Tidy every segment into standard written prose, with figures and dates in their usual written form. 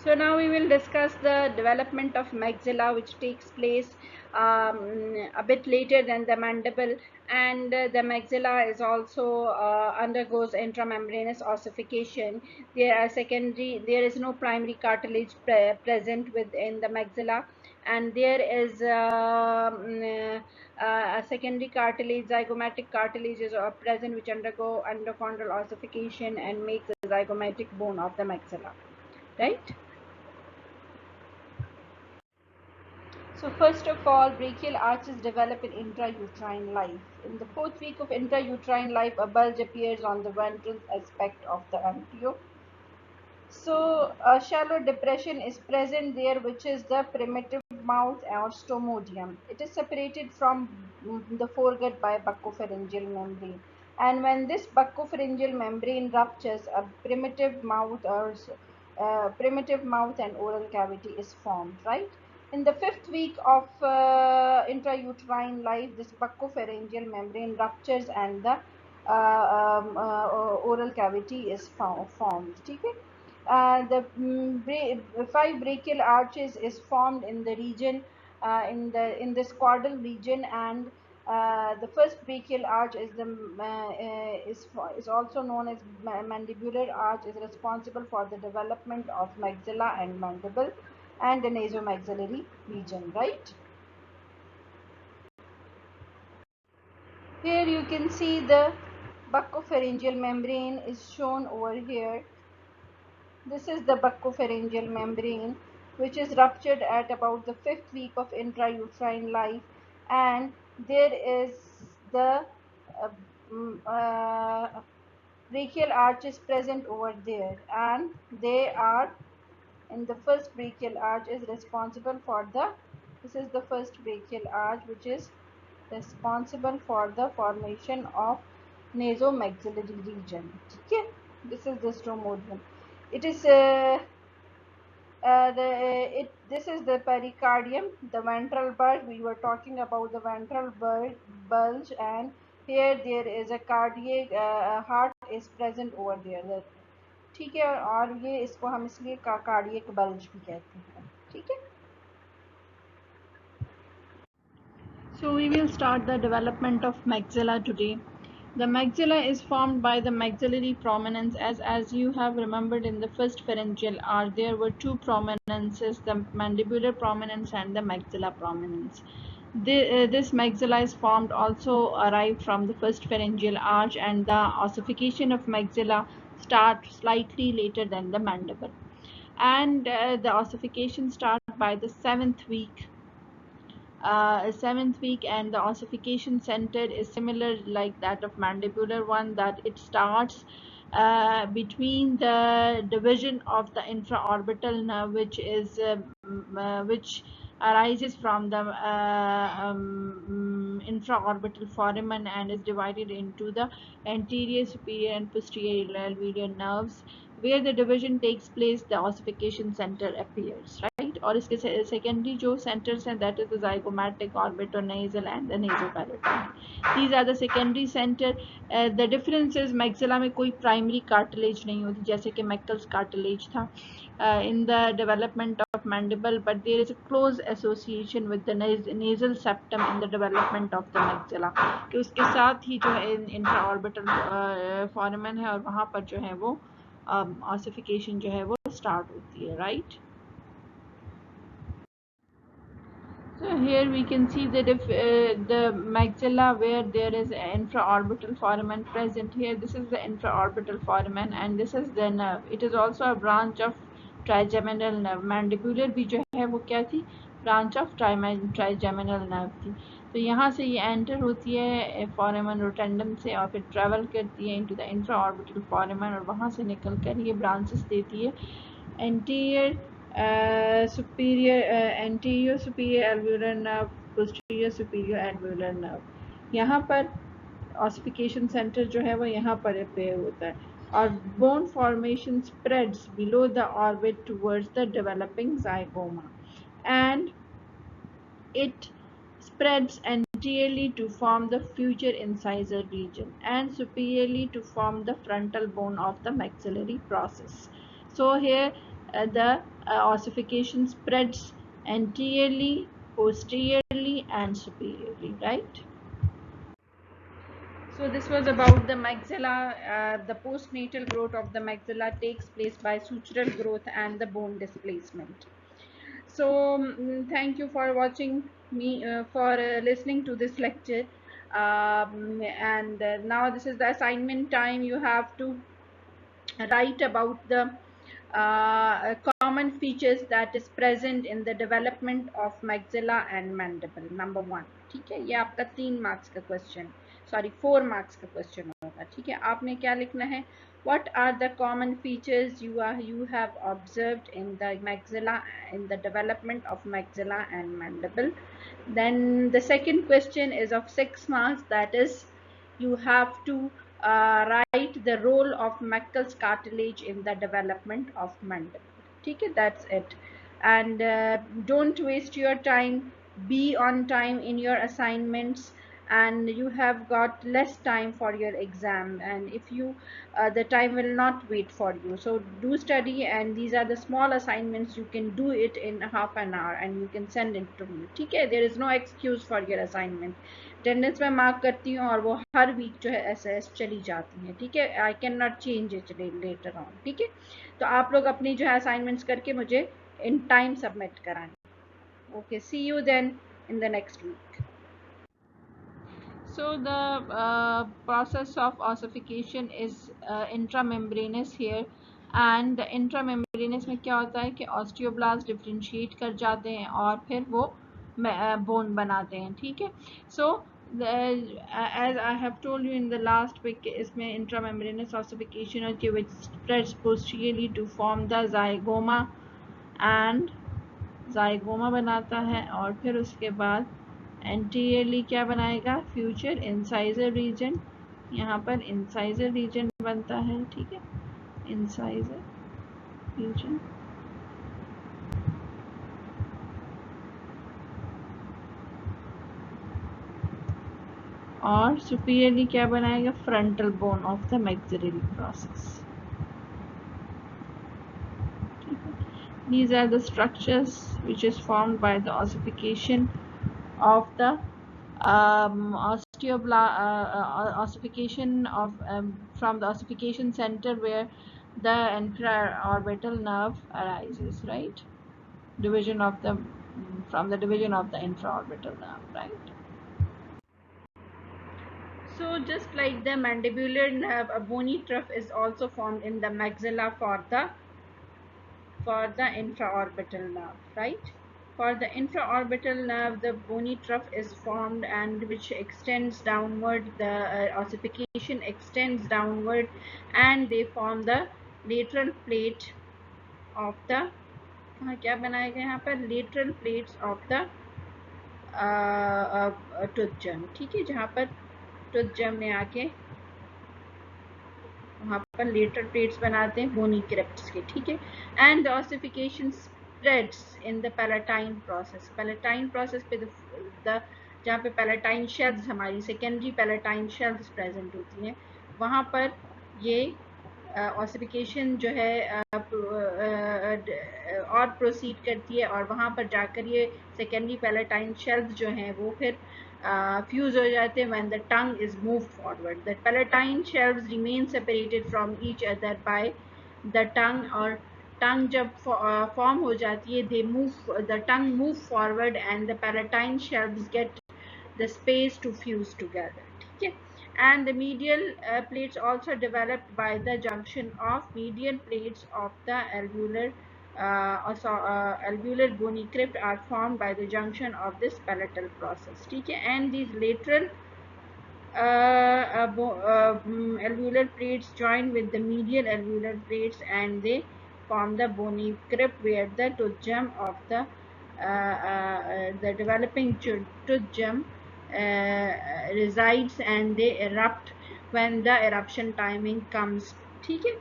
So now we will discuss the development of maxilla, which takes place a bit later than the mandible, and the maxilla is also undergoes intramembranous ossification. There is no primary cartilage present within the maxilla, and there is a secondary cartilage, zygomatic cartilage is present, which undergo endochondral ossification and makes the zygomatic bone of the maxilla, right? So first of all, brachial arches develop in intrauterine life. In the fourth week of intrauterine life, a bulge appears on the ventral aspect of the embryo. So a shallow depression is present there, which is the primitive mouth or stomodium. It is separated from the foregut by buccopharyngeal membrane. And when this buccopharyngeal membrane ruptures, a primitive mouth and oral cavity is formed, right? In the fifth week of intrauterine life, this buccopharyngeal membrane ruptures and the oral cavity is formed. Okay? The five brachial arches is formed in the region, in this caudal region, and the first brachial arch is is also known as mandibular arch, is responsible for the development of maxilla and mandible and the nasomaxillary region, right? Here you can see the buccopharyngeal membrane is shown over here. This is the buccopharyngeal membrane, which is ruptured at about the fifth week of intrauterine life, and there is the uh, brachial arches present over there, and they are in the first brachial arch is responsible for the, this is the first brachial arch which is responsible for the formation of nasomaxillary region. Okay, this is the stomodium. It is this is the pericardium, the ventral bulge. We were talking about the ventral bulge, and here there is a cardiac heart is present over there. ठीक है, और ये इसको हम इसलिए cardiac bulge भी कहते हैं. ठीक है. So we will start the development of maxilla today. The maxilla is formed by the maxillary prominence, as you have remembered in the first pharyngeal arch. There were two prominences, the mandibular prominence and the maxilla prominence. This maxilla is formed also arrived from the first pharyngeal arch, and the ossification of maxilla starts slightly later than the mandible. And the ossification starts by the seventh week, and the ossification center is similar like that of mandibular one, that it starts between the division of the infraorbital nerve, which arises from the infraorbital foramen and is divided into the anterior, superior and posterior alveolar nerves. Where the division takes place, the ossification center appears, right? और इसके secondary जो centers हैं, that is the zygomatic, orbitonasal and the nasopalatine. These are the secondary center. The difference is maxilla में कोई primary cartilage नहीं होती, जैसे कि Meckel's cartilage था in the development of mandible, but there is a close association with the nasal septum in the development of the maxilla, कि उसके साथ ही जो है intraorbital foramen है, और वहाँ पर जो है वो ossification जो है वो start होती है, right? So here we can see the maxilla where there is an infraorbital foramen present here. This is the infraorbital foramen, and this is the nerve. It is also a branch of trigeminal nerve. Mandibular भी जो है वो क्या थी, branch of trigeminal nerve थी. तो यहाँ से ये एंटर होती है फोरामन रोटेंडम से, और फिर ट्रेवल करती है इनटू द इंफ्राऑर्बिटल फोरामन, और वहाँ से निकल कर ये ब्रांचेस देती है anterior anterior superior alveolar nerve, posterior superior alveolar nerve. यहाँ पर ossification center जो है वो यहाँ पर appear होता है, और bone formation spreads below the orbit towards the developing zygoma, and it spreads anteriorly to form the future incisor region and superiorly to form the frontal bone of the maxillary process. So here the ossification spreads anteriorly, posteriorly, and superiorly, right? So this was about the maxilla. The postnatal growth of the maxilla takes place by sutural growth and the bone displacement. So thank you for watching me, for listening to this lecture. And now this is the assignment time. You have to write about the common features that is present in the development of maxilla and mandible. Number 1, ठीक है, ये आपका 3 marks का question, sorry 4 marks का question होगा, ठीक है। आपने क्या लिखना है, what are the common features you have observed in the maxilla, in the development of maxilla and mandible. Then the second question is of 6 marks, that is you have to write the role of Meckel's cartilage in the development of mandible. Okay, that's it. And don't waste your time. Be on time in your assignments, and you have got less time for your exam. And if you, the time will not wait for you. So do study, and these are the small assignments. You can do it in half an hour, and you can send it to me. Okay, there is no excuse for your assignment. Attendance में mark करती हूँ और वो हर week जो है SS चली जाती हैं, ठीक है। I can not change it later on, ठीक है। तो आप लोग अपनी जो है असाइनमेंट्स करके मुझे इन टाइम सबमिट कराएं। Okay, see you then in the next week. So the process of ossification is intramembranous here, and intramembranous में क्या होता है कि ऑस्टियोब्लास्ट डिफरेंशिएट कर जाते हैं और फिर वो बोन बनाते हैं, ठीक है। सो as I have told you in the last week, इसमें intramembranous ossification होती है which spreads posteriorly to form the zygoma, and ज़ाइगोमा बनाता है और फिर उसके बाद एंटीरियरली क्या बनाएगा, फ्यूचर इंसाइजर रीजन, यहाँ पर इंसाइजर रीजन बनता है, ठीक है, इंसाइजर रीजन। और सुपीरियरली क्या बनाएगा, frontal bone of the maxillary process. These are the structures which is formed by the ossification of the ossification of from the ossification center where the intraorbital nerve arises, right? Division of the from the division of the intraorbital nerve, right? So just like the mandibular nerve, a bony trough is also formed in the maxilla for the intraorbital nerve, right? For the infraorbital nerve, the bony trough is formed and which extends downward. The ossification extends downward, and they form the lateral plate of the, क्या बनाएगा यहाँ पर, lateral plates of the tooth gem, ठीक है, जहाँ पर tooth gem में आके वहाँ पर लेटरल प्लेट्स बनाते हैं बोनी क्रिप्ट्स के, ठीक है। And the ossification spreads in the palatine process. Palatine process पे जहाँ पे पैलेटाइन शेल्स, हमारी सेकेंडरी पैलेटाइन शेल्स प्रेजेंट होती हैं, वहाँ पर ये ऑसिफिकेशन जो है और प्रोसीड करती है, और वहाँ पर जाकर ये सेकेंडरी पैलेटाइन शेल्स जो हैं वो फिर fuse हो जाते हैं when the tongue is moved forward. The palatine shelves remain separated from each other by the tongue, और tongue जब form हो जाती है, the tongue move forward and the palatine shelves get the space to fuse together, ठीक है। And the medial plates also developed by the junction of medial plates of the alveolar alveolar bony crypt are formed by the junction of this palatal process, ठीक है। And these lateral alveolar plates join with the medial alveolar plates, and they form the bony crypt where the tooth gem of the developing tooth gem resides, and they erupt when the eruption timing comes, ठीक है।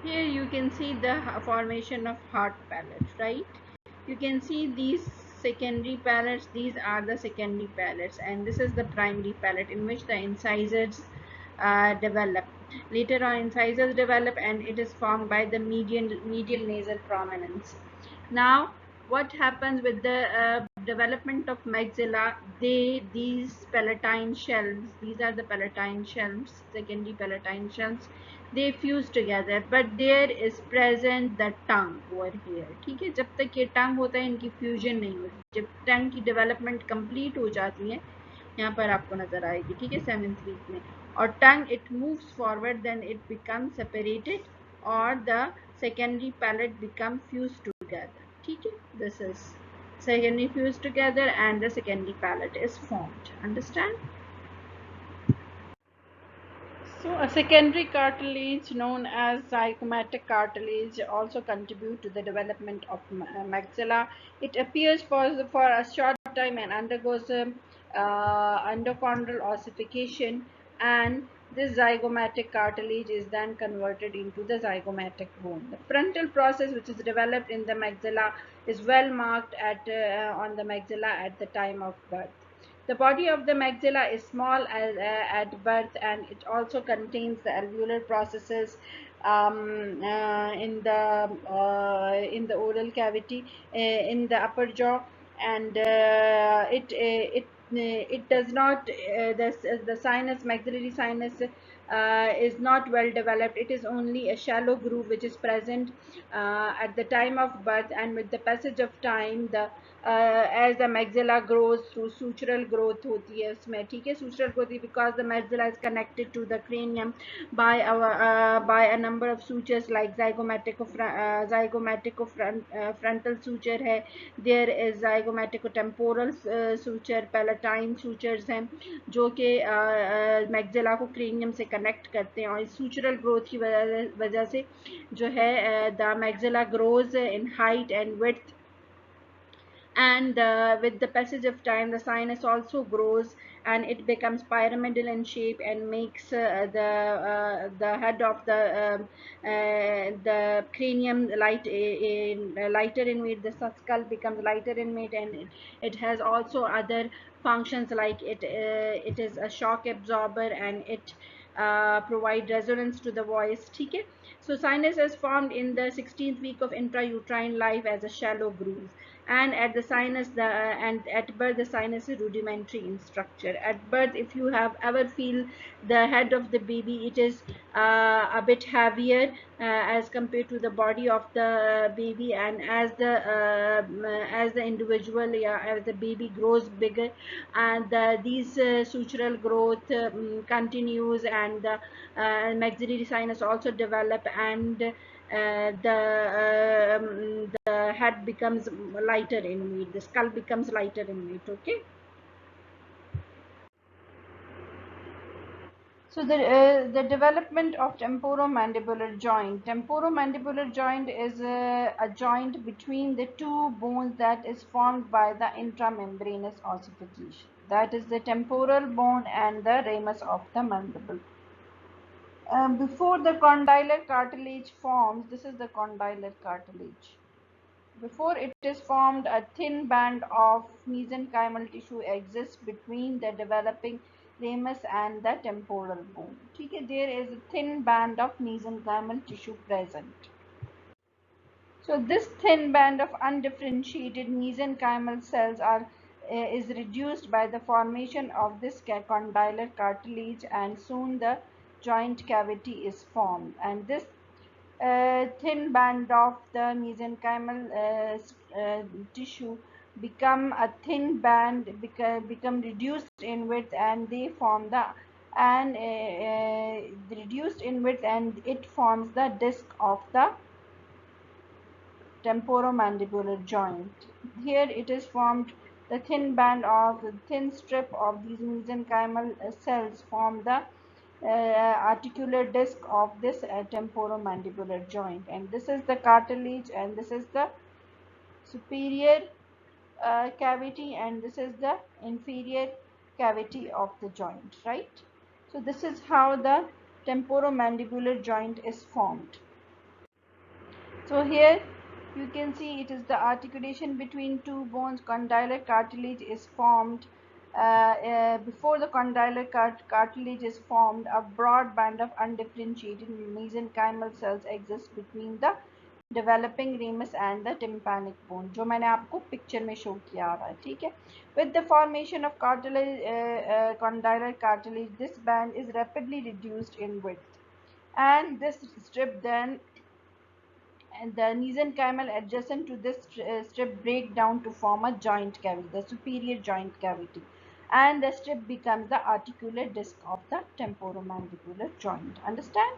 Here you can see the formation of hard palate, right? You can see these secondary palates, these are the secondary palates, and this is the primary palate in which the incisors develop, Later on, incisors develop, and it is formed by the medial nasal prominence. Now, what happens with the development of maxilla? These palatine shelves, these are the palatine shelves, secondary palatine shelves, they fuse together, but there is present the tongue over here. ठीक है, जब तक ये tongue होता है इनकी fusion नहीं होती. जब tongue की development complete हो जाती है, यहाँ पर आपको नजर आएगी. ठीक है, 7th week में. और tongue, it moves forward, then it becomes separated, or the secondary palate become fused together. ठीक है, this is secondary fused together and the secondary palate is formed. Understand? So a secondary cartilage known as zygomatic cartilage also contribute to the development of maxilla. It appears for a short time and undergoes endochondral ossification, and this zygomatic cartilage is then converted into the zygomatic bone. The frontal process which is developed in the maxilla is well marked on the maxilla at the time of birth. The body of the maxilla is small at birth, and it also contains the alveolar processes in the oral cavity in the upper jaw, and it does not the sinus, maxillary sinus, is not well developed. It is only a shallow groove which is present at the time of birth, and with the passage of time, the as the maxilla grows through sutural growth होती है उसमें. ठीक है, sutural growth because the maxilla is connected to the cranium by a number of sutures like frontal suture है. There is zygomaticotemporal suture, palatine sutures हैं जो कि maxilla को cranium से connect करते हैं, और इस sutural growth की वजह से जो है the maxilla grows in height and width, and with the passage of time the sinus also grows, and it becomes pyramidal in shape and makes the head of the cranium lighter in weight. The skull becomes lighter in weight, and it has also other functions like it is a shock absorber, and it provide resonance to the voice. ठीक है, so sinus is formed in the 16th week of intrauterine life as a shallow groove, and at the sinus and at birth the sinus is rudimentary in structure. At birth, if you have ever feel the head of the baby, it is a bit heavier as compared to the body of the baby, and as the individual, as the baby grows bigger, and these sutural growth continues, and the maxillary sinus also develop, and the head becomes lighter in weight, the skull becomes lighter in weight. Okay, so the development of temporomandibular joint. Temporomandibular joint is a joint between the two bones that is formed by the intramembranous ossification. That is the temporal bone and the ramus of the mandible. Before the condylar cartilage forms, this is the condylar cartilage. Before it is formed, a thin band of mesenchymal tissue exists between the developing ramus and the temporal bone. Okay, there is a thin band of mesenchymal tissue present. So this thin band of undifferentiated mesenchymal cells is reduced by the formation of this condylar cartilage, and soon the joint cavity is formed, and this thin band of the mesenchymal tissue become a thin band, become reduced in width, and they form the and reduced in width, and it forms the disc of the temporomandibular joint. Here it is formed the thin band of the thin strip of these mesenchymal cells form the articular disc of this temporomandibular joint, and this is the cartilage, and this is the superior cavity, and this is the inferior cavity of the joint, right? So this is how the temporomandibular joint is formed. So here you can see it is the articulation between two bones. Condylar cartilage is formed Before the condylar cartilage is formed, a broad band of undifferentiated mesenchymal cells exists between the developing ramus and the tympanic bone, जो मैंने आपको picture में show किया हुआ है, ठीक है. With the formation of cartilage, condylar cartilage, this band is rapidly reduced in width, and this strip then and the mesenchymal adjacent to this strip break down to form a joint cavity, the superior joint cavity, and the strip becomes the articular disc of the temporomandibular joint. Understand?